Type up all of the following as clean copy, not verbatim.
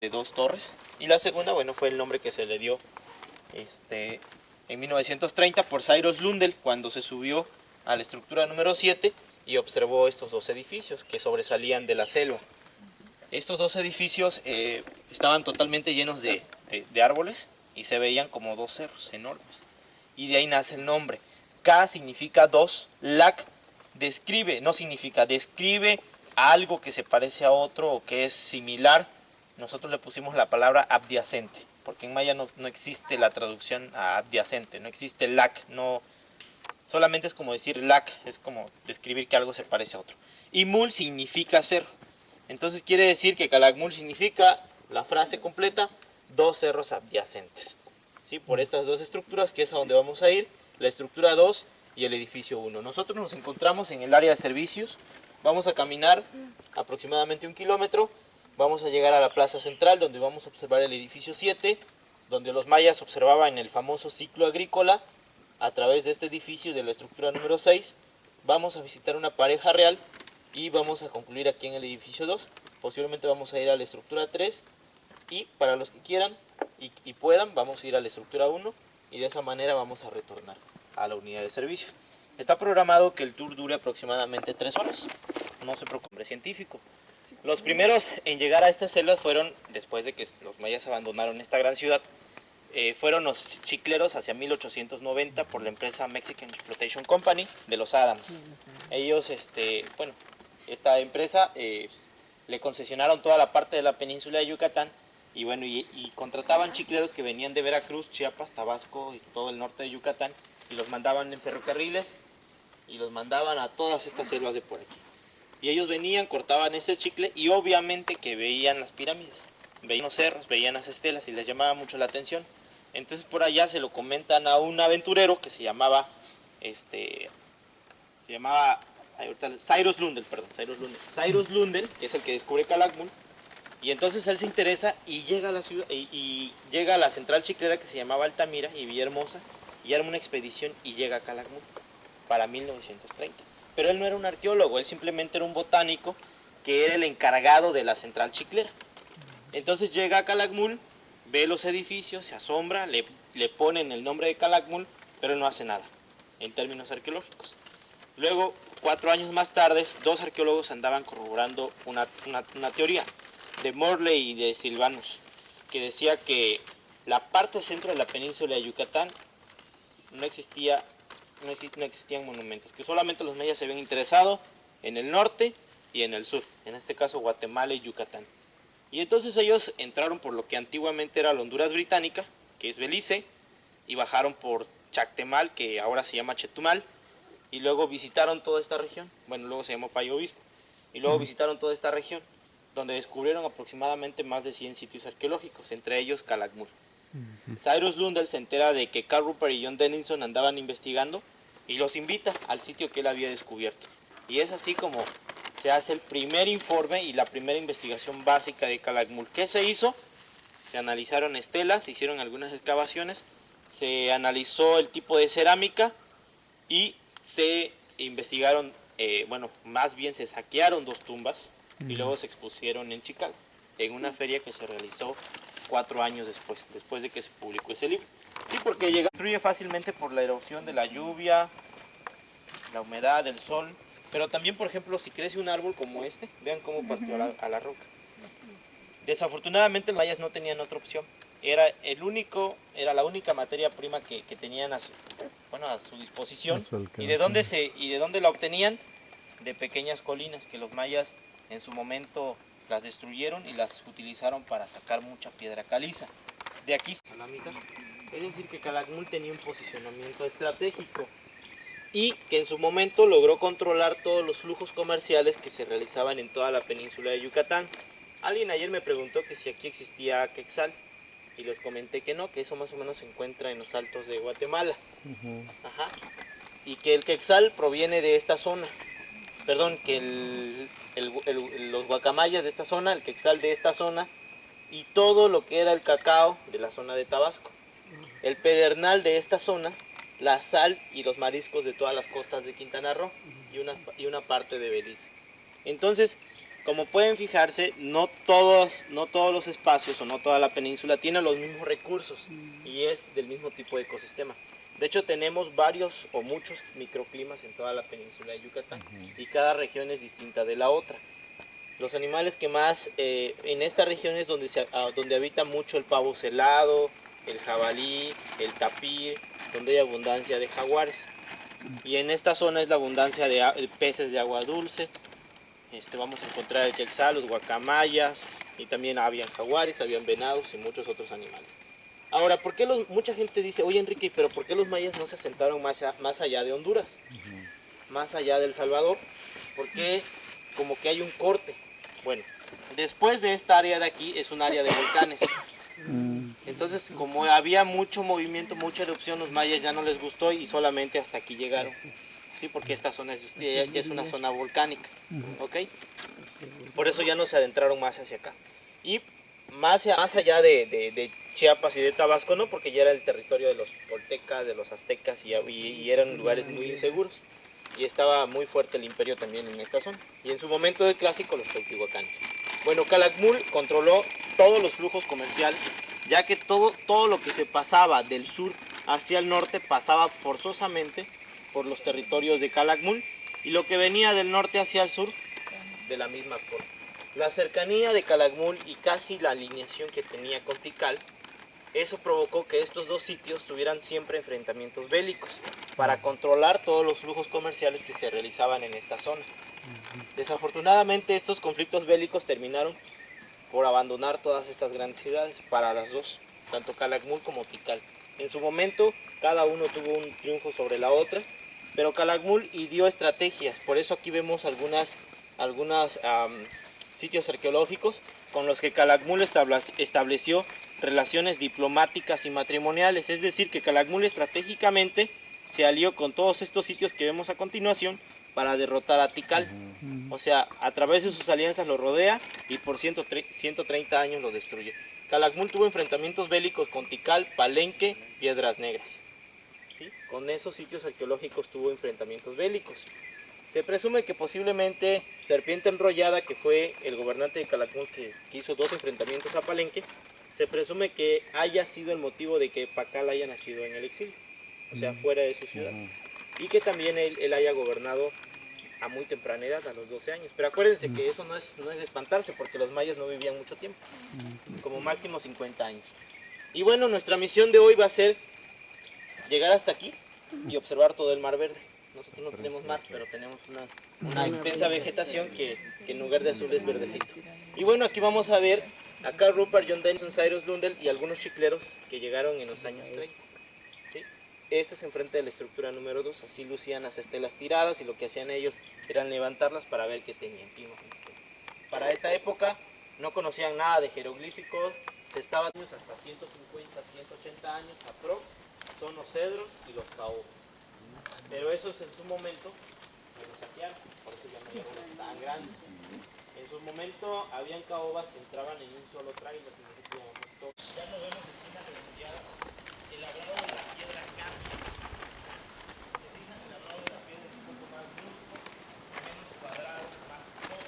de dos torres, y la segunda, bueno, fue el nombre que se le dio en 1930 por Cyrus Lundell, cuando se subió a la estructura número 7 y observó estos dos edificios que sobresalían de la selva. Estos dos edificios estaban totalmente llenos de árboles y se veían como dos cerros enormes. Y de ahí nace el nombre. K significa dos, LAC describe, no significa, describe algo que se parece a otro o que es similar. Nosotros le pusimos la palabra adyacente, porque en maya no existe la traducción a adyacente, no existe LAC, no, solamente es como decir LAC, es como describir que algo se parece a otro. Y mul significa cerro. Entonces quiere decir que Calakmul significa, la frase completa, dos cerros adyacentes. ¿Sí? Por estas dos estructuras, que es a donde vamos a ir, la estructura 2 y el edificio 1. Nosotros nos encontramos en el área de servicios, vamos a caminar aproximadamente 1 kilómetro, vamos a llegar a la plaza central, donde vamos a observar el edificio 7, donde los mayas observaban el famoso ciclo agrícola. A través de este edificio de la estructura número 6, vamos a visitar una pareja real y vamos a concluir aquí en el edificio 2. Posiblemente vamos a ir a la estructura 3 y para los que quieran y puedan, vamos a ir a la estructura 1 y de esa manera vamos a retornar a la unidad de servicio. Está programado que el tour dure aproximadamente 3 horas. No se preocupe, científico. Los primeros en llegar a estas selvas fueron, después de que los mayas abandonaron esta gran ciudad, fueron los chicleros hacia 1890 por la empresa Mexican Exploitation Company de los Adams. Ellos, bueno, esta empresa le concesionaron toda la parte de la península de Yucatán y bueno, y contrataban chicleros que venían de Veracruz, Chiapas, Tabasco y todo el norte de Yucatán y los mandaban en ferrocarriles y los mandaban a todas estas selvas de por aquí. Y ellos venían, cortaban ese chicle y obviamente que veían las pirámides, veían los cerros, veían las estelas y les llamaba mucho la atención. Entonces por allá se lo comentan a un aventurero que se llamaba Cyrus Lundell, Cyrus Lundell, que es el que descubre Calakmul, y entonces él se interesa y llega a la ciudad y llega a la central chiclera que se llamaba Altamira y Villahermosa y arma una expedición y llega a Calakmul para 1930. Pero él no era un arqueólogo, él simplemente era un botánico que era el encargado de la central chiclera. Entonces llega a Calakmul, ve los edificios, se asombra, le ponen el nombre de Calakmul, pero él no hace nada en términos arqueológicos. Luego, 4 años más tarde, dos arqueólogos andaban corroborando una teoría de Morley y de Silvanus, que decía que la parte centro de la península de Yucatán no existían monumentos, que solamente los mayas se habían interesado en el norte y en el sur, en este caso Guatemala y Yucatán. Y entonces ellos entraron por lo que antiguamente era la Honduras británica, que es Belice, y bajaron por Chactemal, que ahora se llama Chetumal, y luego visitaron toda esta región, bueno, luego se llamó Payo Obispo, y luego visitaron toda esta región, donde descubrieron aproximadamente más de 100 sitios arqueológicos, entre ellos Calakmul. Cyrus Lundell se entera de que Carl Rupert y John Dennison andaban investigando y los invita al sitio que él había descubierto. Y es así como se hace el primer informe y la primera investigación básica de Calakmul. ¿Qué se hizo? Se analizaron estelas, se hicieron algunas excavaciones, se analizó el tipo de cerámica y se investigaron, bueno, más bien se saquearon 2 tumbas y luego se expusieron en Chicago, en una feria que se realizó 4 años después de que se publicó ese libro. Sí, porque destruye fácilmente por la erosión de la lluvia, la humedad, el sol, pero también, por ejemplo, si crece un árbol como este, vean cómo partió a la roca. Desafortunadamente los mayas no tenían otra opción. Era la única materia prima que tenían a su disposición. ¿Y de dónde la obtenían? De pequeñas colinas que los mayas en su momento las destruyeron y las utilizaron para sacar mucha piedra caliza. De aquí es decir que Calakmul tenía un posicionamiento estratégico y que en su momento logró controlar todos los flujos comerciales que se realizaban en toda la península de Yucatán. Alguien ayer me preguntó que si aquí existía quetzal y les comenté que no, que eso más o menos se encuentra en los altos de Guatemala. Ajá. Y que el quetzal proviene de esta zona. Perdón, que los guacamayas de esta zona, el quetzal de esta zona y todo lo que era el cacao de la zona de Tabasco. El pedernal de esta zona, la sal y los mariscos de todas las costas de Quintana Roo y una parte de Belice. Entonces, Como pueden fijarse, no todos los espacios o no toda la península tiene los mismos recursos y es del mismo tipo de ecosistema. De hecho, tenemos varios o muchos microclimas en toda la península de Yucatán y cada región es distinta de la otra. Los animales que más en esta región es donde habita mucho el pavo celado, el jabalí, el tapir, donde hay abundancia de jaguares. Y en esta zona es la abundancia de peces de agua dulce. Vamos a encontrar el quetzal, los guacamayas, y también habían jaguares, habían venados y muchos otros animales. Ahora, ¿por qué mucha gente dice, oye Enrique, pero ¿por qué los mayas no se asentaron más allá de Honduras? Más allá del Salvador, porque como que hay un corte. Bueno, después de esta área de aquí es un área de volcanes. Entonces, como había mucho movimiento, mucha erupción, los mayas ya no les gustó y solamente hasta aquí llegaron. Sí, porque esta zona ya es una zona volcánica, ¿ok? Por eso ya no se adentraron más hacia acá. Y más allá de Chiapas y de Tabasco, no, porque ya era el territorio de los toltecas, de los aztecas y eran lugares muy inseguros. Y estaba muy fuerte el imperio también en esta zona. Y en su momento del clásico, los teotihuacanos. Bueno, Calakmul controló todos los flujos comerciales, ya que todo lo que se pasaba del sur hacia el norte pasaba forzosamente por los territorios de Calakmul, y lo que venía del norte hacia el sur, de la misma forma. La cercanía de Calakmul y casi la alineación que tenía con Tikal, eso provocó que estos dos sitios tuvieran siempre enfrentamientos bélicos para controlar todos los flujos comerciales que se realizaban en esta zona. Desafortunadamente estos conflictos bélicos terminaron por abandonar todas estas grandes ciudades para las dos, tanto Calakmul como Tikal. En su momento cada uno tuvo un triunfo sobre la otra, pero Calakmul ideó estrategias, por eso aquí vemos algunos sitios arqueológicos con los que Calakmul estableció relaciones diplomáticas y matrimoniales, es decir, que Calakmul estratégicamente se alió con todos estos sitios que vemos a continuación para derrotar a Tikal. O sea, a través de sus alianzas lo rodea y por 130 años lo destruye. Calakmul tuvo enfrentamientos bélicos con Tikal, Palenque, Piedras Negras. ¿Sí? Con esos sitios arqueológicos tuvo enfrentamientos bélicos. Se presume que posiblemente Serpiente Enrollada, que fue el gobernante de Calakmul que hizo dos enfrentamientos a Palenque, se presume que haya sido el motivo de que Pakal haya nacido en el exilio, o sea, fuera de su ciudad. Y que también él haya gobernado a muy temprana edad, a los 12 años. Pero acuérdense que eso no es de espantarse, porque los mayas no vivían mucho tiempo, como máximo 50 años. Y bueno, nuestra misión de hoy va a ser llegar hasta aquí y observar todo el Mar Verde. Nosotros no tenemos mar, pero tenemos una extensa vegetación que en lugar de azul es verdecito. Y bueno, aquí vamos a ver a Carl Ruppert, John Denison, Cyrus Lundell y algunos chicleros que llegaron en los años 30. ¿Sí? Este es enfrente de la estructura número 2, así lucían las estelas tiradas y lo que hacían ellos eran levantarlas para ver qué tenían. Para esta época no conocían nada de jeroglíficos, se estaban hasta 150, 180 años aprox, son los cedros y los caobas. Pero esos en su momento los saquearon, por eso ya no eran tan grandes. En su momento habían caobas que entraban en un solo trailer, ya no vemos esquinas redondeadas, el labrado de la piedra cambia. Se fijan, el labrado de la piedra es un poco más brusco, menos cuadrado, más tosco.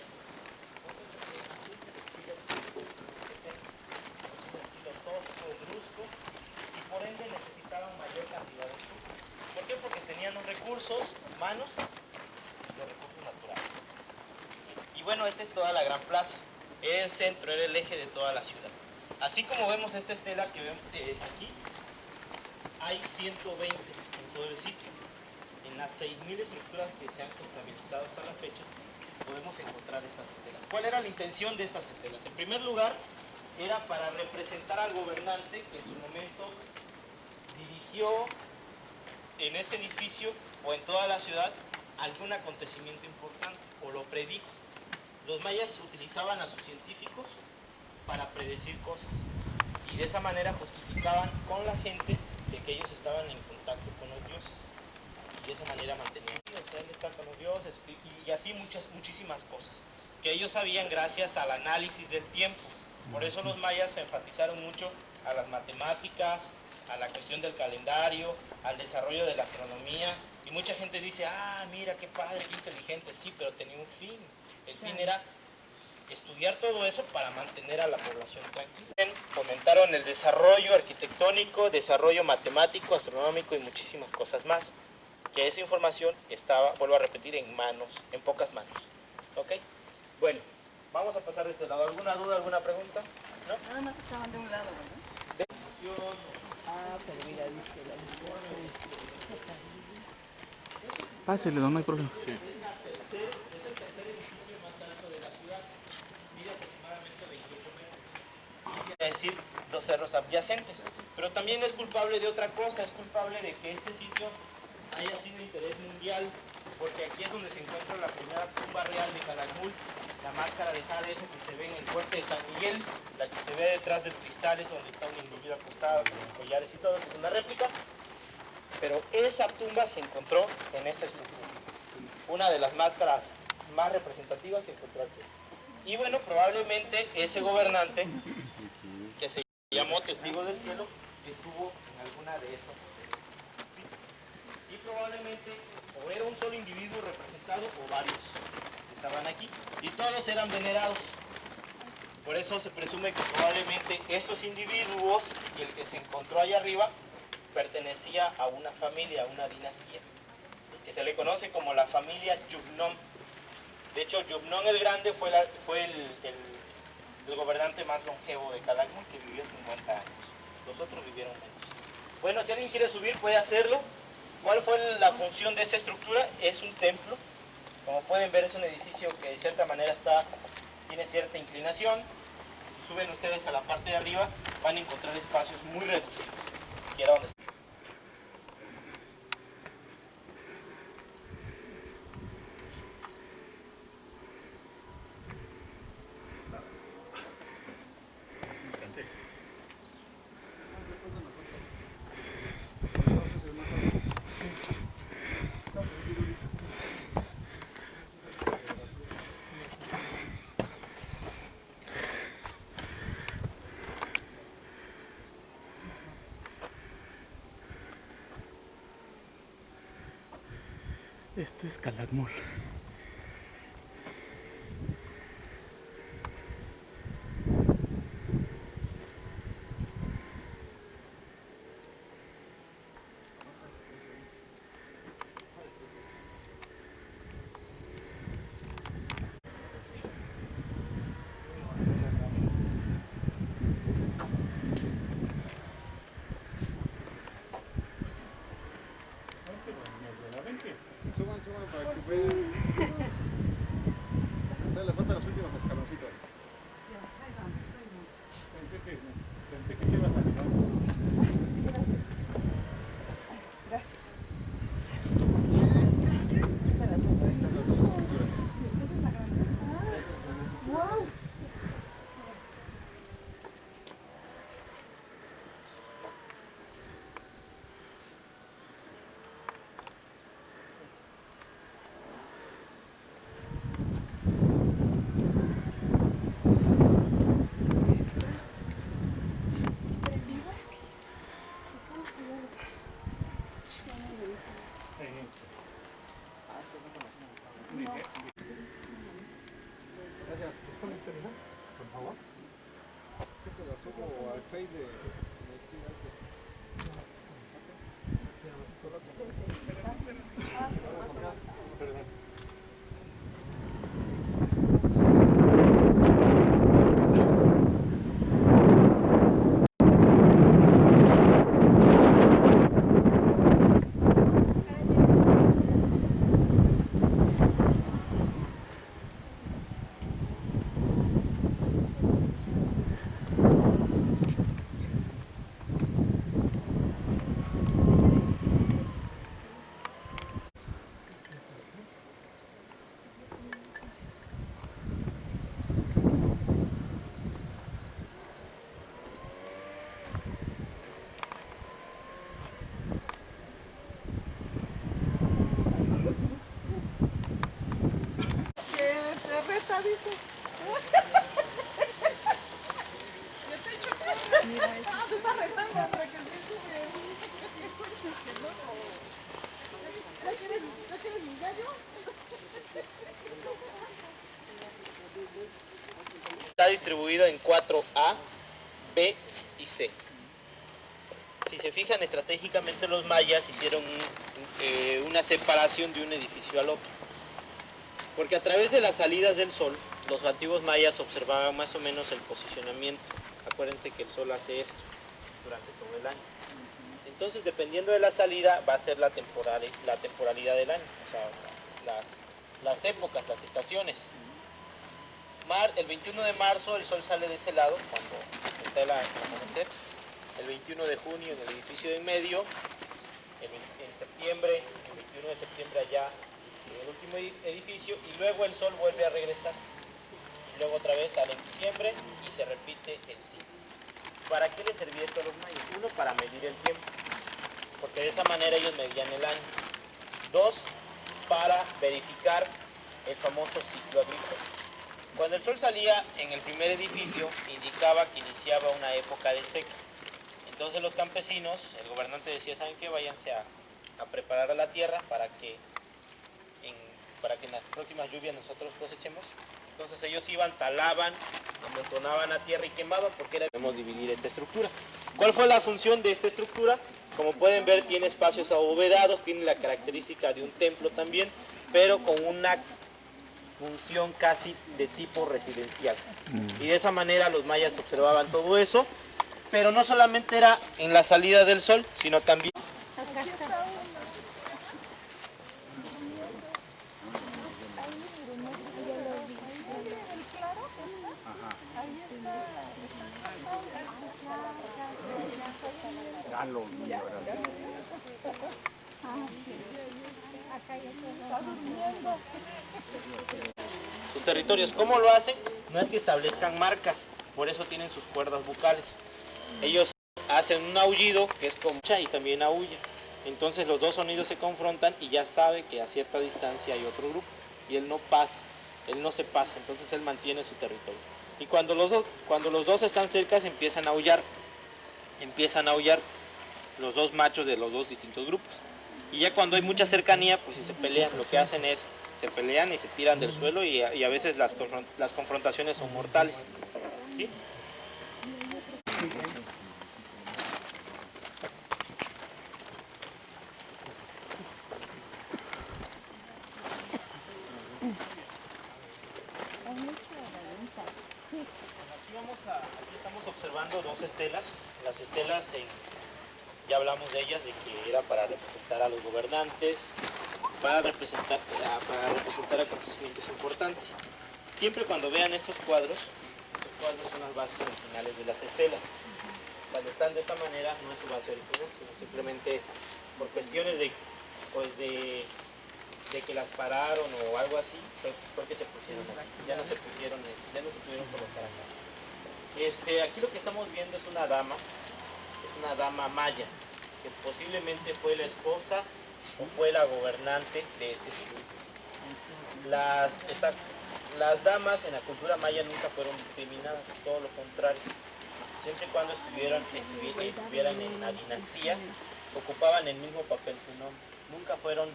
Un estilo tosco, brusco, y por ende necesitaban mayor cantidad de flujo. ¿Por qué? Porque tenían los recursos humanos y los recursos naturales. Y bueno, esta es toda la gran plaza. Era el centro, era el eje de toda la ciudad. Así como vemos esta estela que vemos aquí, hay 120 en todo el sitio. En las 6.000 estructuras que se han contabilizado hasta la fecha, podemos encontrar estas estelas. ¿Cuál era la intención de estas estelas? En primer lugar, era para representar al gobernante que en su momento dirigió en este edificio o en toda la ciudad algún acontecimiento importante o lo predijo. Los mayas utilizaban a sus científicos para predecir cosas y de esa manera justificaban con la gente de que ellos estaban en contacto con los dioses y de esa manera mantenían estar con los dioses y así muchísimas cosas que ellos sabían gracias al análisis del tiempo. Por eso los mayas se enfatizaron mucho a las matemáticas, a la cuestión del calendario, al desarrollo de la astronomía. Y mucha gente dice, ah, mira qué padre, qué inteligente, sí, pero tenía un fin. El fin era estudiar todo eso para mantener a la población tranquila. Fomentaron el desarrollo arquitectónico, desarrollo matemático, astronómico y muchísimas cosas más. Que esa información estaba, vuelvo a repetir, en pocas manos. ¿Ok? Bueno, vamos a pasar de este lado. ¿Alguna duda, alguna pregunta? ¿No? Nada más estaban de un lado, ¿verdad? Ah, pero mira, dice la Pásele, no hay problema. Sí. Es decir, 2 cerros adyacentes. Pero también es culpable de otra cosa, es culpable de que este sitio haya sido de interés mundial, porque aquí es donde se encuentra la primera tumba real de Calakmul, la máscara de jade esa que se ve en el fuerte de San Miguel, la que se ve detrás del cristal es donde está un individuo acostado con los collares y todo, es una réplica, pero esa tumba se encontró en esta estructura. Una de las máscaras más representativas se encontró aquí. Y bueno, probablemente ese gobernante, que se llamó Testigo del Cielo, estuvo en alguna de estas. Y probablemente o era un solo individuo representado o varios que estaban aquí. Y todos eran venerados. Por eso se presume que probablemente estos individuos y el que se encontró allá arriba pertenecía a una familia, a una dinastía, que se le conoce como la familia Yubnón. De hecho, Yubnón el Grande fue el gobernante más longevo de Calakmul, que vivió 50 años. Los otros vivieron menos. Bueno, si alguien quiere subir puede hacerlo. ¿Cuál fue la función de esa estructura? Es un templo. Como pueden ver, es un edificio que de cierta manera tiene cierta inclinación. Si suben ustedes a la parte de arriba, van a encontrar espacios muy reducidos, que era donde está. Esto es Calakmul. Suban para que vean. Les faltan los últimos escaloncitos. Pensé que te ibas a animar. Ahí están las dos estructuras. Gracias. Por favor. ¿Qué te lo subo al Face de Está distribuido en 4A, B y C. Si se fijan estratégicamente, los mayas hicieron una separación de un edificio al otro. Porque a través de las salidas del sol, los antiguos mayas observaban más o menos el posicionamiento. Acuérdense que el sol hace esto durante todo el año. Entonces, dependiendo de la salida, va a ser la temporalidad del año, o sea, las épocas, las estaciones. El 21 de marzo el sol sale de ese lado, cuando está el amanecer. El 21 de junio en el edificio de en medio. En septiembre, el 21 de septiembre allá en el último edificio. Y luego el sol vuelve a regresar. Y luego otra vez sale en diciembre y se repite el ciclo. ¿Para qué les servía esto a los mayas? Uno, para medir el tiempo, porque de esa manera ellos medían el año. Dos, para verificar el famoso ciclo agrícola. Cuando el sol salía en el primer edificio, indicaba que iniciaba una época de seca. Entonces los campesinos, el gobernante decía, ¿saben qué? Váyanse a preparar a la tierra para que en las próximas lluvias nosotros cosechemos. Entonces ellos iban, talaban, amontonaban la tierra y quemaban, porque debemos dividir esta estructura. ¿Cuál fue la función de esta estructura? Como pueden ver, tiene espacios abovedados, tiene la característica de un templo también, pero con una función casi de tipo residencial. Y de esa manera los mayas observaban todo eso, pero no solamente era en la salida del sol, sino también sus territorios. ¿Cómo lo hacen? No es que establezcan marcas, por eso tienen sus cuerdas vocales. Ellos hacen un aullido que es como y también aúlla. Entonces los dos sonidos se confrontan y ya sabe que a cierta distancia hay otro grupo y él no pasa, él no se pasa, entonces él mantiene su territorio. Y cuando los dos están cerca empiezan a aullar los dos machos de los dos distintos grupos. Y ya cuando hay mucha cercanía, pues si se pelean, lo que hacen es se pelean y se tiran del suelo y a veces las confrontaciones son mortales. ¿Sí? Aquí estamos observando dos estelas. Las estelas, ya hablamos de ellas, de que era para representar a los gobernantes, para representar acontecimientos importantes. Siempre cuando vean estos cuadros son las bases originales de las estelas. Cuando están de esta manera no es su base original, sino simplemente por cuestiones de que las pararon o algo así, porque se pusieron aquí. Ya no se pudieron colocar acá. Aquí lo que estamos viendo es una dama maya, que posiblemente fue la esposa o fue la gobernante de este siglo. Las damas en la cultura maya nunca fueron discriminadas, todo lo contrario. Siempre y cuando estuvieran en la dinastía, ocupaban el mismo papel que un hombre. Nunca fueron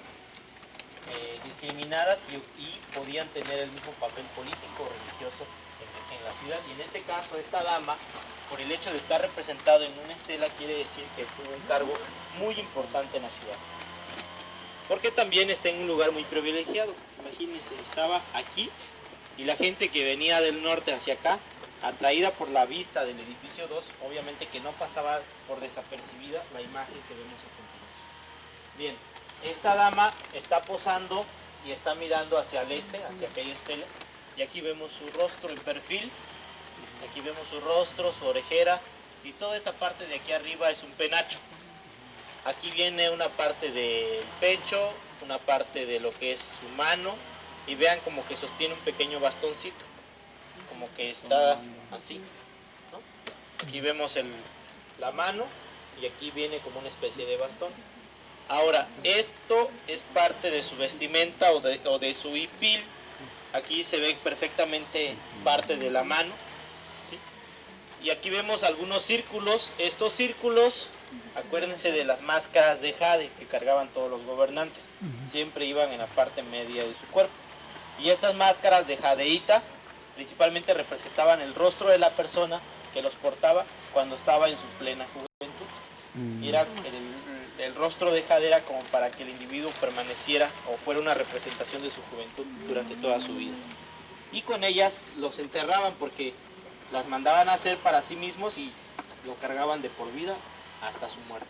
discriminadas y podían tener el mismo papel político o religioso en la ciudad. Y en este caso, esta dama, por el hecho de estar representado en una estela, quiere decir que tuvo un cargo muy importante en la ciudad. Porque también está en un lugar muy privilegiado. Imagínense, estaba aquí y la gente que venía del norte hacia acá, atraída por la vista del edificio 2, obviamente que no pasaba por desapercibida la imagen que vemos a continuación. Bien, esta dama está posando y está mirando hacia el este, hacia aquella estela, y aquí vemos su rostro en perfil, aquí vemos su rostro, su orejera, y toda esta parte de aquí arriba es un penacho. Aquí viene una parte del pecho, una parte de lo que es su mano, y vean como que sostiene un pequeño bastoncito, como que está así, ¿no? Aquí vemos la mano, y aquí viene como una especie de bastón. Ahora, esto es parte de su vestimenta o de su hipil. Aquí se ve perfectamente parte de la mano, ¿sí? Y aquí vemos algunos círculos. Estos círculos, acuérdense de las máscaras de jade que cargaban todos los gobernantes. Siempre iban en la parte media de su cuerpo. Y estas máscaras de jadeíta principalmente representaban el rostro de la persona que los portaba cuando estaba en su plena juventud. Y era el rostro de Jade era como para que el individuo permaneciera o fuera una representación de su juventud durante toda su vida. Y con ellas los enterraban porque las mandaban a hacer para sí mismos y lo cargaban de por vida hasta su muerte.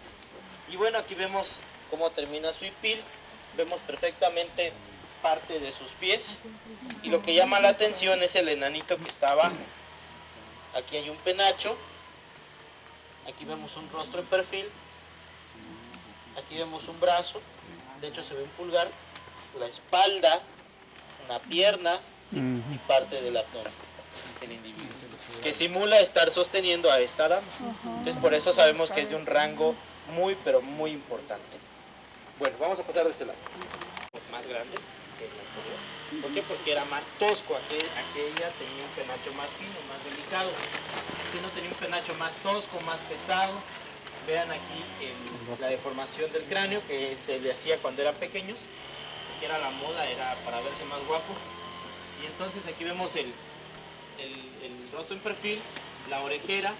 Y bueno, aquí vemos cómo termina su hipil, vemos perfectamente parte de sus pies y lo que llama la atención es el enanito que está abajo. Aquí hay un penacho, aquí vemos un rostro en perfil, aquí vemos un brazo, de hecho se ve un pulgar, la espalda, una pierna y parte del abdomen del individuo, que simula estar sosteniendo a esta dama. Entonces por eso sabemos que es de un rango muy pero muy importante. Bueno, vamos a pasar de este lado. Más grande que el anterior. ¿Por qué? Porque era más tosco, aquella tenía un penacho más fino, más delicado. Este no tenía un penacho más tosco, más pesado. Vean aquí la deformación del cráneo que se le hacía cuando eran pequeños, que era la moda, era para verse más guapo. Y entonces aquí vemos el rostro en perfil, la orejera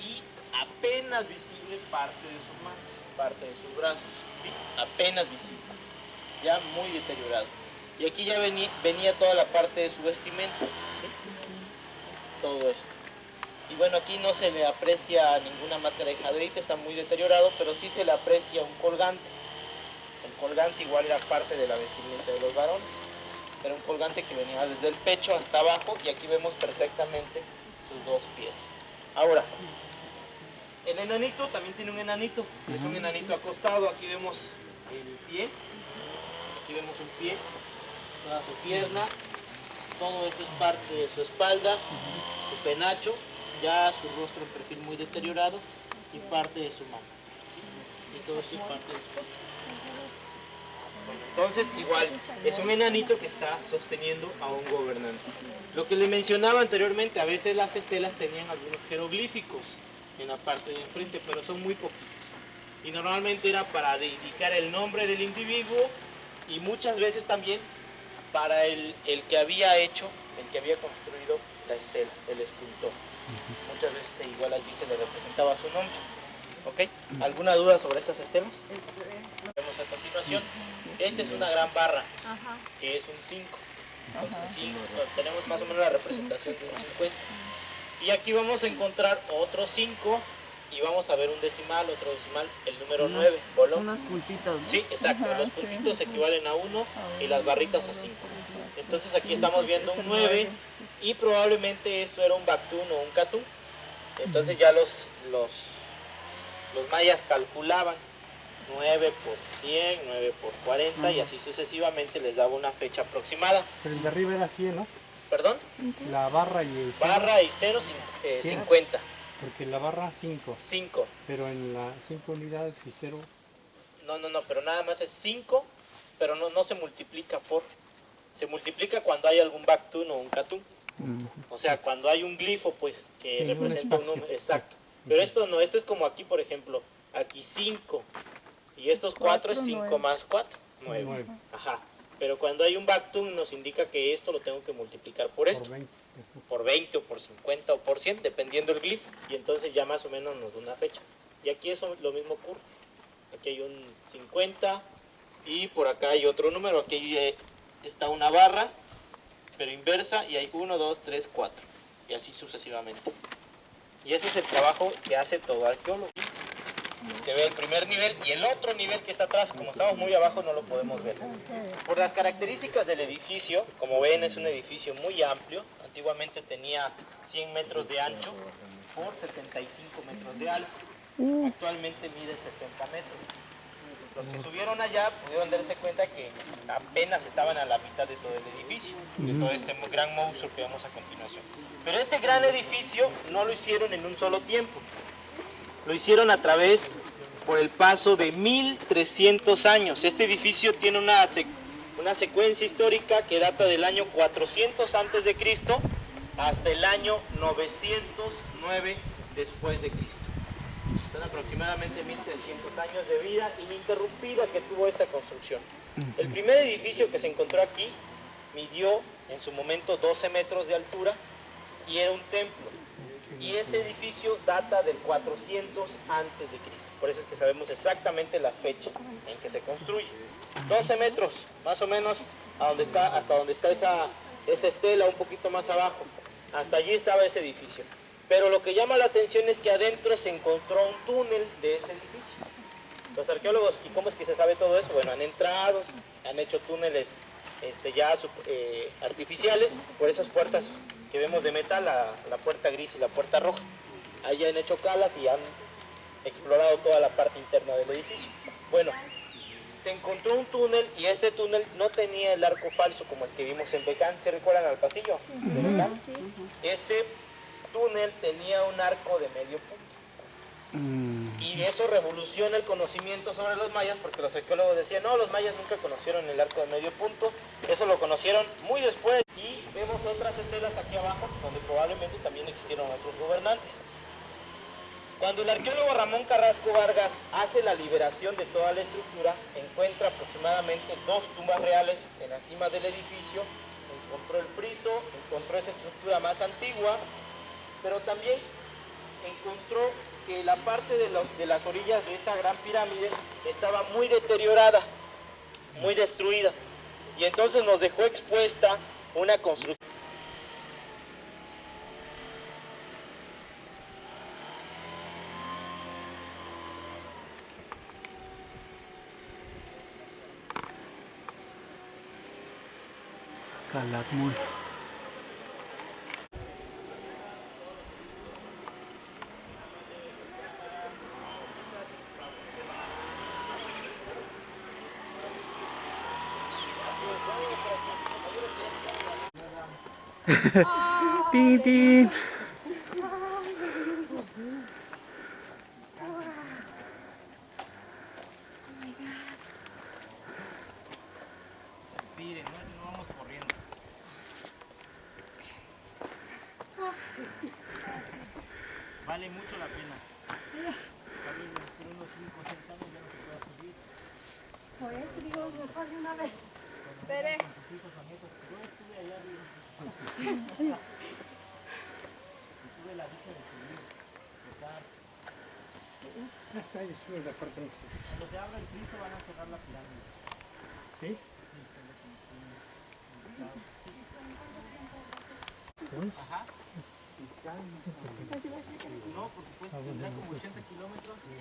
y apenas visible parte de sus manos, parte de sus brazos, ¿sí? Apenas visible, ya muy deteriorado. Y aquí ya venía toda la parte de su vestimenta, ¿sí? Todo esto. Y bueno, aquí no se le aprecia ninguna máscara de jadeite, está muy deteriorado, pero sí se le aprecia un colgante. El colgante igual era parte de la vestimenta de los varones. Era un colgante que venía desde el pecho hasta abajo y aquí vemos perfectamente sus dos pies. Ahora, el enanito también tiene un enanito, es un enanito acostado. Aquí vemos el pie, aquí vemos un pie, toda su pierna, todo esto es parte de su espalda, su penacho, ya su rostro en perfil muy deteriorado y parte de su mano. Y todo esto es parte de su mano. Entonces, igual, es un enanito que está sosteniendo a un gobernante. Lo que le mencionaba anteriormente, a veces las estelas tenían algunos jeroglíficos en la parte de enfrente, pero son muy poquitos. Y normalmente era para indicar el nombre del individuo y muchas veces también para el que había hecho, el que había construido la estela, el escultor. Muchas veces igual allí se le representaba su nombre. ¿Ok? ¿Alguna duda sobre estas estelas? Vemos a continuación. Esta es una gran barra, que es un 5. Entonces sí, tenemos más o menos la representación de un 50. Y aquí vamos a encontrar otro 5 y vamos a ver un decimal, otro decimal, el número 9. ¿Bolón? Unos puntitos, ¿no? Sí, exacto. Los puntitos equivalen a 1 y las barritas a 5. Entonces aquí estamos viendo un 9 y probablemente esto era un Bactún o un Catún. Entonces ya los mayas calculaban 9 por 100, 9 por 40 y así sucesivamente les daba una fecha aproximada. Pero el de arriba era 100, ¿no? ¿Perdón? La barra y el cero. Barra y 0, 50. Porque la barra 5. 5. Pero en las 5 unidades y 0. No, pero nada más es 5, pero no se multiplica por. Se multiplica cuando hay algún Bactún o un Catún. O sea, cuando hay un glifo, pues, que Sí, representa un número. Exacto. Pero esto no, esto es como aquí, por ejemplo, aquí 5. Y estos 4 es 5 más 4, 9. Ajá. Pero cuando hay un Bactún nos indica que esto lo tengo que multiplicar por esto. Por 20 o por 50 o por 100, dependiendo del glifo. Y entonces ya más o menos nos da una fecha. Y aquí eso lo mismo ocurre. Aquí hay un 50 y por acá hay otro número. Aquí está una barra, pero inversa, y hay 1, 2, 3, 4. Y así sucesivamente. Y ese es el trabajo que hace todo arqueólogo. Se ve el primer nivel y el otro nivel que está atrás, como estamos muy abajo no lo podemos ver. Por las características del edificio, como ven es un edificio muy amplio, antiguamente tenía 100 metros de ancho por 75 metros de alto, actualmente mide 60 metros. Los que subieron allá pudieron darse cuenta que apenas estaban a la mitad de todo el edificio, de todo este gran monstruo que vemos a continuación. Pero este gran edificio no lo hicieron en un solo tiempo. Lo hicieron a través, por el paso de 1300 años. Este edificio tiene una secuencia histórica que data del año 400 antes de Cristo hasta el año 909 después de Cristo. Son aproximadamente 1300 años de vida ininterrumpida que tuvo esta construcción. El primer edificio que se encontró aquí midió en su momento 12 metros de altura y era un templo. Y ese edificio data del 400 antes de Cristo. Por eso es que sabemos exactamente la fecha en que se construye. 12 metros, más o menos, hasta donde está esa estela, un poquito más abajo. Hasta allí estaba ese edificio. Pero lo que llama la atención es que adentro se encontró un túnel de ese edificio. Los arqueólogos, ¿y cómo es que se sabe todo eso? Bueno, han entrado, han hecho túneles ya artificiales por esas puertas que vemos de metal, la puerta gris y la puerta roja. Ahí han hecho calas y han explorado toda la parte interna del edificio. Bueno, se encontró un túnel y este túnel no tenía el arco falso como el que vimos en Becán. ¿Se recuerdan al pasillo de Becán? Este túnel tenía un arco de medio punto. Y eso revoluciona el conocimiento sobre los mayas, porque los arqueólogos decían, no, los mayas nunca conocieron el arco de medio punto, eso lo conocieron muy después. Y vemos otras estelas aquí abajo, donde probablemente también existieron otros gobernantes. Cuando el arqueólogo Ramón Carrasco Vargas hace la liberación de toda la estructura, encuentra aproximadamente 2 tumbas reales en la cima del edificio, encontró el friso, encontró esa estructura más antigua, pero también encontró que la parte de las orillas de esta gran pirámide estaba muy deteriorada, muy destruida, y entonces nos dejó expuesta una construcción. Calakmul. Tin, tin. Respiren, no vamos corriendo. Vale mucho la pena. Tal vez dentro de unos 5 o 6 años ya no se pueda subir. Por eso digo, mejor de una vez. Esperé. Con tus hijos o nietos. Yo estuve allá arriba. Y tuve la dicha de subir. Tocar. Hasta ahí sube la parte más. Cuando se abra el friso van a cerrar la pirámide. ¿Sí? Ajá. No, por supuesto, tendrá como 80 kilómetros. Sí.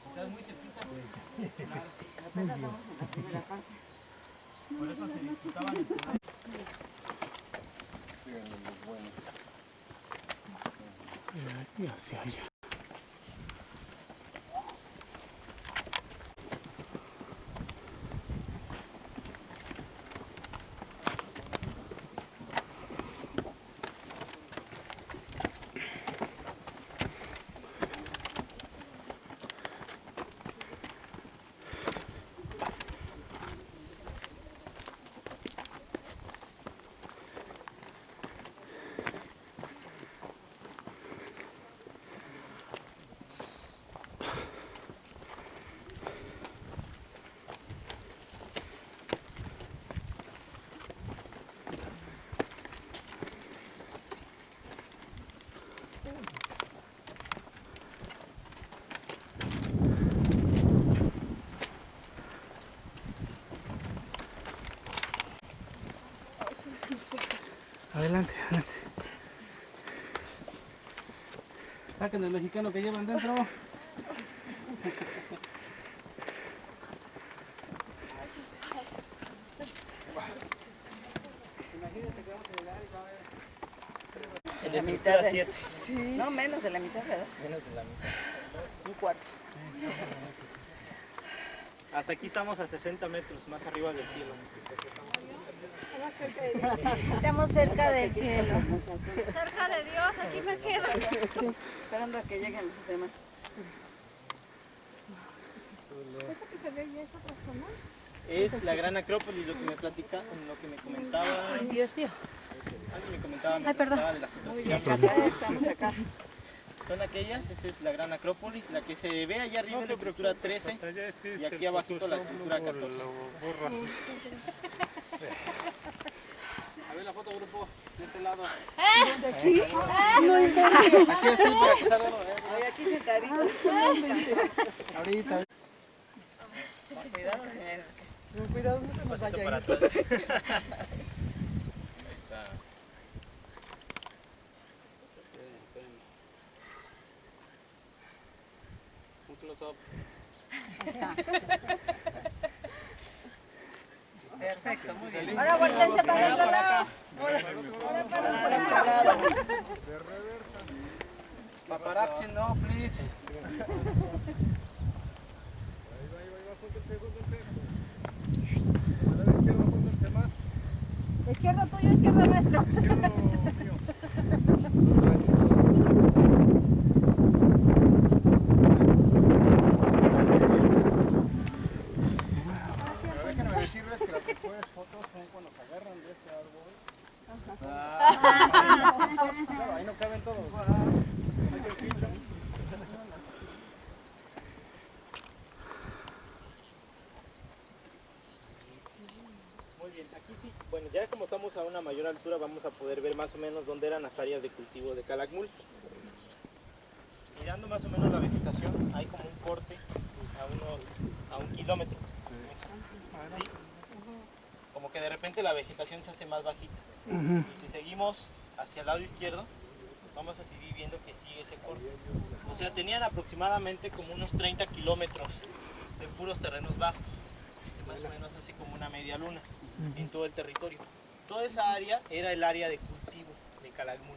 Estás muy cerquita. Claro. Por eso se disputaban el primer. Y hacia allá. Adelante, adelante. Saquen el mexicano que llevan dentro. En la mitad de 7. No, menos de la mitad, ¿verdad? Menos de la mitad. Un cuarto. Hasta aquí estamos a 60 metros más arriba del cielo. Estamos cerca del cielo. Cerca de Dios, aquí me quedo. Esperando a que lleguen los demás. ¿Eso que se ve ya es otra zona? Es la gran Acrópolis, lo que me comentaba. Dios mío. Alguien me comentaba, Ay, perdón. comentaba de las otras Muy bien, pirámides. acá estamos acá. son aquellas, esta es la Gran Acrópolis, la que se ve allá arriba es la estructura 13 y aquí abajito la estructura 14. A ver la foto, grupo, de ese lado. ¿De aquí? No entendí. Aquí así, para que salga. Ay, aquí sentadito. Ahorita. Cuidado, señor. Cuidado, no se nos Pasito vaya para ahí. atrás. Ahí está. Un close-up. Perfecto, muy bien. Ahora voltense para el otro lado. Paparazzi, no, please. Izquierdo tuyo, izquierdo nuestro. Déjenme decirles que las mejores fotos son cuando se agarran de este árbol. Claro, ahí no caben todos. Muy bien, aquí sí, bueno, ya como estamos a una mayor altura vamos a poder ver más o menos dónde eran las áreas de cultivo de Calakmul. Mirando más o menos la vegetación, hay como un corte a 1 kilómetro. ¿Sí? Como que de repente la vegetación se hace más bajita. Y si seguimos hacia el lado izquierdo, vamos a seguir viendo que sigue ese corte. O sea, tenían aproximadamente como unos 30 kilómetros de puros terrenos bajos. Más o menos así como una media luna en todo el territorio. Toda esa área era el área de cultivo de Calakmul.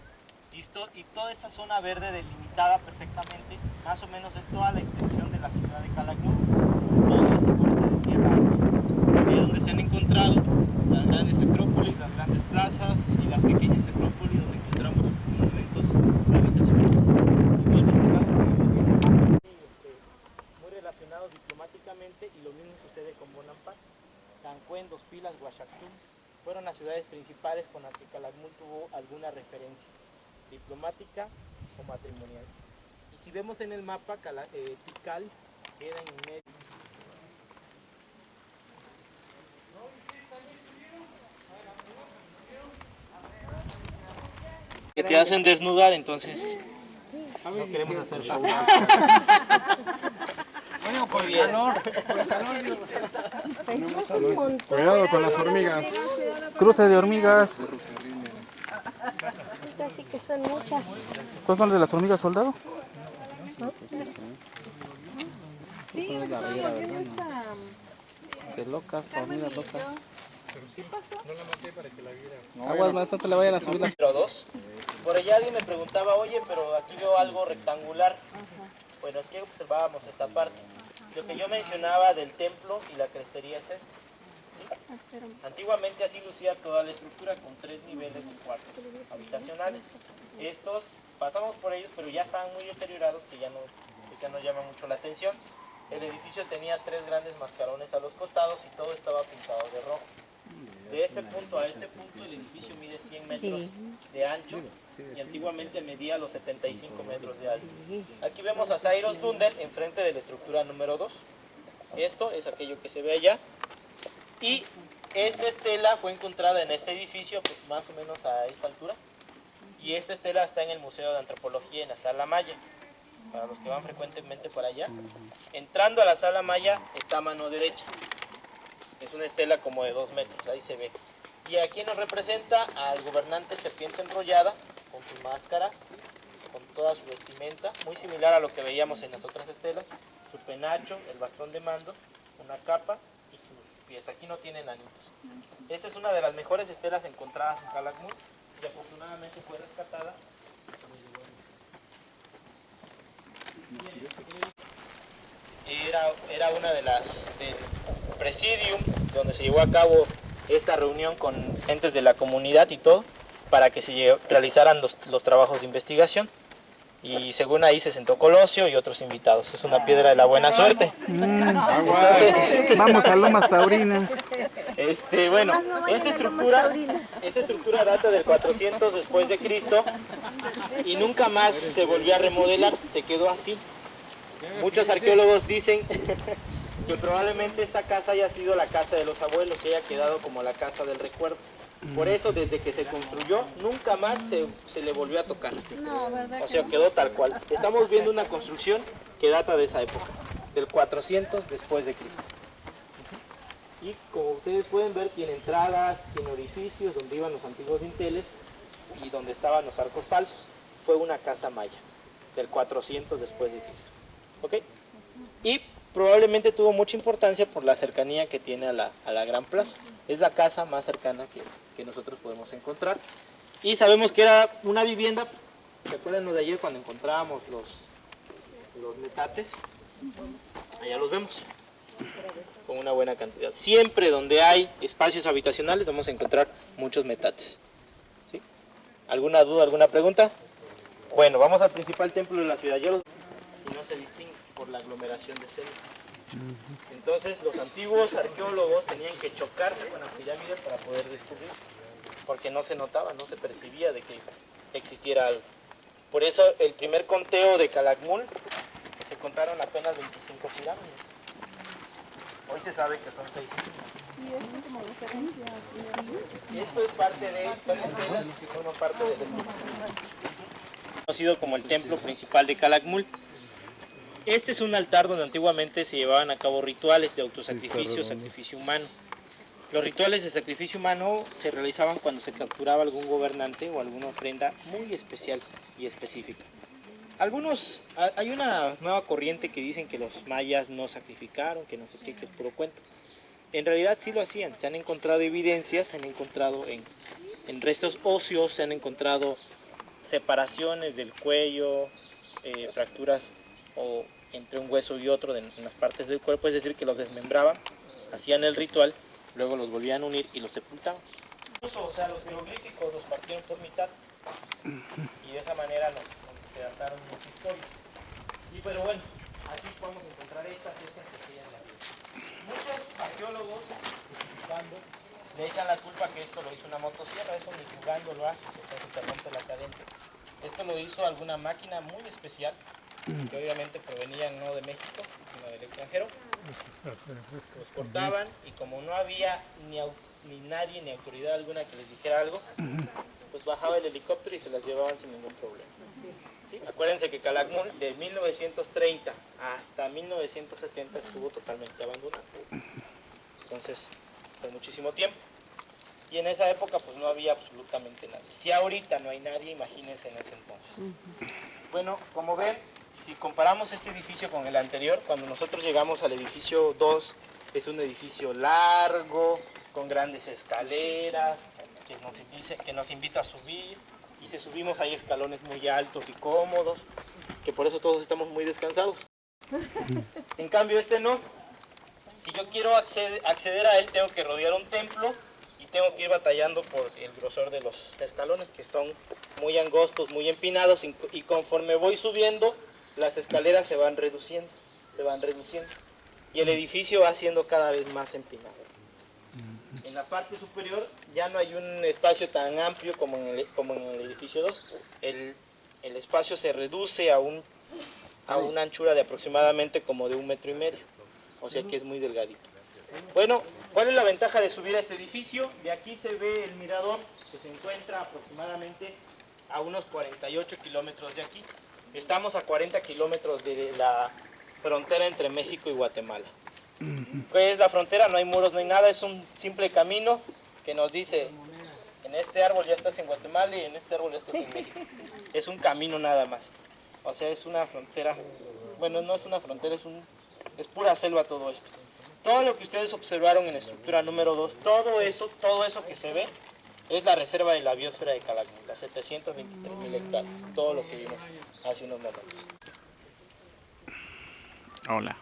Y toda esa zona verde delimitada perfectamente, más o menos es toda la extensión de la ciudad de Calakmul, todo ese corte de tierra. Ahí es donde se han encontrado las grandes acrópolis, las grandes plazas y las pequeñas acrópolis donde encontramos monumentos habitacionales. Entonces, de ese lado se ve muy relacionados diplomáticamente y lo mismo sucede con Bonampak. Cancún, Dos Pilas, Huachactum fueron las ciudades principales con las que Calakmul tuvo alguna referencia diplomática o matrimonial. Y si vemos en el mapa, Tikal queda en medio. Que te hacen desnudar, entonces no queremos hacer show. Muy bien. Cuidado con las hormigas. Cruce de hormigas. Así que son muchas. ¿Todas son de las hormigas soldado? Sí, me estoy volviendo esta... De locas, hormigas locas. ¿Qué pasó? Aguas, más no te le vayan a subir las... Número 2. Por allá alguien me preguntaba, oye, pero aquí veo algo rectangular. Bueno, aquí observábamos esta parte. Lo que yo mencionaba del templo y la crestería es esto. ¿Sí? Antiguamente así lucía toda la estructura con 3 niveles de cuartos habitacionales. Estos, pasamos por ellos, pero ya estaban muy deteriorados que ya no llaman mucho la atención. El edificio tenía 3 grandes mascarones a los costados y todo estaba pintado de rojo. De este punto a este punto el edificio mide 100 metros de ancho y antiguamente medía los 75 metros de alto. Aquí vemos a Cyrus Lundell enfrente de la estructura número 2. Esto es aquello que se ve allá. Y esta estela fue encontrada en este edificio, pues más o menos a esta altura. Y esta estela está en el Museo de Antropología en la Sala Maya. Para los que van frecuentemente por allá. Entrando a la Sala Maya está a mano derecha. Es una estela como de 2 metros, ahí se ve. Y aquí nos representa al gobernante serpiente enrollada, con su máscara, con toda su vestimenta, muy similar a lo que veíamos en las otras estelas, su penacho, el bastón de mando, una capa y sus pies. Aquí no tienen anitos. Esta es una de las mejores estelas encontradas en Calakmul y afortunadamente fue rescatada. Era una de las del presidium donde se llevó a cabo esta reunión con gentes de la comunidad y todo para que se realizaran los trabajos de investigación. y según ahí se sentó Colosio y otros invitados. Es una piedra de la buena suerte. Entonces, Vamos a Lomas Taurinas. bueno, Más no vayan a Lomas Taurinas. esta estructura data del 400 después de Cristo y nunca más se volvió a remodelar, se quedó así. Muchos arqueólogos dicen que probablemente esta casa haya sido la casa de los abuelos y haya quedado como la casa del recuerdo. Por eso, desde que se construyó, nunca más se le volvió a tocar. No, ¿verdad? O sea, quedó tal cual. Estamos viendo una construcción que data de esa época, del 400 después de Cristo. Y como ustedes pueden ver, tiene entradas, tiene orificios donde iban los antiguos dinteles y donde estaban los arcos falsos. Fue una casa maya, del 400 después de Cristo. ¿Ok? Y probablemente tuvo mucha importancia por la cercanía que tiene a la Gran Plaza. Es la casa más cercana que nosotros podemos encontrar. Y sabemos que era una vivienda, ¿se acuerdan lo de ayer cuando encontrábamos los metates? Allá los vemos, con una buena cantidad. Siempre donde hay espacios habitacionales vamos a encontrar muchos metates. ¿Sí? ¿Alguna duda, alguna pregunta? Bueno, vamos al principal templo de la ciudad. Y no se distingue por la aglomeración de celdas. Entonces los antiguos arqueólogos tenían que chocarse con la pirámide para poder descubrir, porque no se notaba, no se percibía de que existiera algo. Por eso el primer conteo de Calakmul se contaron apenas 25 pirámides. Hoy se sabe que son 6. Esto es parte de, son estelas que forman parte del conocido como el templo principal de Calakmul. Este es un altar donde antiguamente se llevaban a cabo rituales de autosacrificio, sacrificio humano. Los rituales de sacrificio humano se realizaban cuando se capturaba algún gobernante o alguna ofrenda muy especial y específica. Hay una nueva corriente que dicen que los mayas no sacrificaron, que no sé qué, que es puro cuento. En realidad sí lo hacían, se han encontrado evidencias, se han encontrado en restos óseos, se han encontrado separaciones del cuello, fracturas o entre un hueso y otro en las partes del cuerpo, es decir, que los desmembraban, hacían el ritual, luego los volvían a unir y los sepultaban. O sea, los jeroglíficos los partieron por mitad y de esa manera nos redactaron mucha historia. Pero bueno, aquí podemos encontrar estas que sellan la vida. Muchos arqueólogos, jugando, le echan la culpa que esto lo hizo una motosierra, eso ni jugando lo haces, o sea, se te rompe la cadena. Esto lo hizo alguna máquina muy especial, que obviamente provenían no de México, sino del extranjero. Los cortaban y como no había ni nadie ni autoridad alguna que les dijera algo, pues bajaba el helicóptero y se las llevaban sin ningún problema. ¿Sí? Acuérdense que Calakmul de 1930 hasta 1970 estuvo totalmente abandonado. Entonces, por muchísimo tiempo. Y en esa época pues no había absolutamente nadie. Si ahorita no hay nadie, imagínense en ese entonces. Bueno, como ven, si comparamos este edificio con el anterior, cuando nosotros llegamos al edificio 2, es un edificio largo, con grandes escaleras, que nos invita a subir. Y si subimos hay escalones muy altos y cómodos, que por eso todos estamos muy descansados. En cambio este no. Si yo quiero acceder a él, tengo que rodear un templo y tengo que ir batallando por el grosor de los escalones, que son muy angostos, muy empinados, y conforme voy subiendo, las escaleras se van reduciendo, y el edificio va siendo cada vez más empinado. En la parte superior ya no hay un espacio tan amplio como en el edificio 2, el espacio se reduce a una anchura de aproximadamente como de 1,5 metros, o sea que es muy delgadito. Bueno, ¿cuál es la ventaja de subir a este edificio? De aquí se ve el mirador, que se encuentra aproximadamente a unos 48 kilómetros de aquí. Estamos a 40 kilómetros de la frontera entre México y Guatemala. ¿Qué es la frontera? No hay muros, no hay nada, es un simple camino que nos dice, en este árbol ya estás en Guatemala y en este árbol ya estás en México. Es un camino nada más. O sea, es una frontera, bueno, no es una frontera, es pura selva todo esto. Todo lo que ustedes observaron en la estructura número 2, todo eso que se ve, es la reserva de la biosfera de Calakmul, las 723.000 hectáreas, todo lo que vimos hace unos momentos. Hola,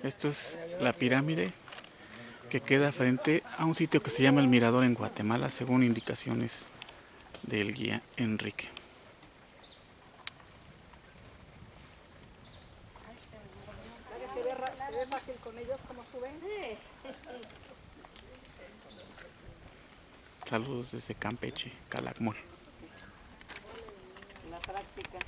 esto es la pirámide que queda frente a un sitio que se llama El Mirador en Guatemala, según indicaciones del guía Enrique. Se ve fácil con ellos como suben. Saludos desde Campeche, Calakmul. La práctica.